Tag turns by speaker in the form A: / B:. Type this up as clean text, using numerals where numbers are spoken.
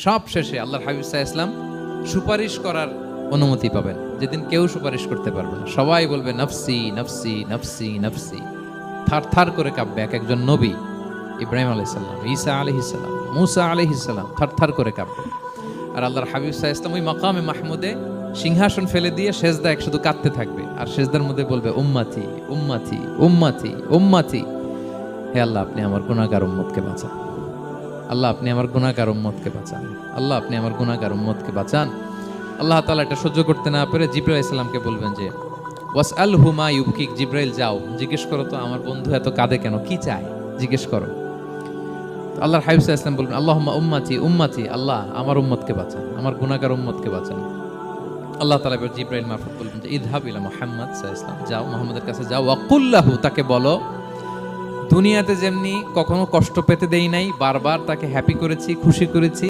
A: সব শেষে আল্লাহর হাবিব সাল্লাল্লাহু আলাইহি ওয়াসাল্লাম সুপারিশ করার অনুমতি পাবেন, যেদিন কেউ সুপারিশ করতে পারবে না। সবাই বলবে নফসি নফসি নফসি নফসি, থার থার করে কাঁপবে। এক একজন নবী, ইব্রাহিম আলাইহিস সালাম, ঈসা আলাইহিস সালাম, মূসা আলাইহিস সালাম থার থার করে কাঁপবে। আর আল্লাহর হাবিব সাল্লাল্লাহু আলাইহি ওয়াসাল্লাম ওই মাকামে মাহমুদে সিংহাসন ফেলে দিয়ে সেজদায় শুধু কাঁদতে থাকবে, আর সেজদার মধ্যে বলবে উম্মতি উম্মতি উম্মতি উম্মতি। হে আল্লাহ, আপনি আমার গুনাহগার উম্মতকে বাঁচান। আল্লাহ, আপনি আমার গুনাহগার উম্মতকে বাঁচান। আল্লাহ, আপনি আমার গুনাহগার উম্মতকে বাঁচান। আল্লাহ তাআলা এটা সহ্য করতে না পেরে জিবরাইল আলাইহিস সালামকে বলবেন যে ওয়াসআলহু মা ইউবকিক, জিবরাইল যাও জিজ্ঞেস করো তো আমার বন্ধু এত কাঁদে কেন, কি চায় জিজ্ঞেস করো। আল্লাহর হাবিব সাল্লাল্লাহু আলাইহি ওয়াসাল্লাম বলবেন আল্লাহুম্মা উম্মতি উম্মতি, আল্লাহ আমার উম্মতকে বাঁচান, আমার গুনাহগার উম্মতকে বাঁচান। আল্লাহ তাআলা এবার জিবরাইল মারফত বলবেন যে ইযহাব ইলা মুহাম্মদ সাল্লাল্লাহু আলাইহি ওয়াসাল্লাম, যাও মুহাম্মদের কাছে যাও, ওয়াকুল লাহু, তাকে বলো দুনিয়াতে যেমনি কখনো কষ্ট পেতে দেই নাই, বারবার তাকে হ্যাপি করেছি, খুশি করেছি,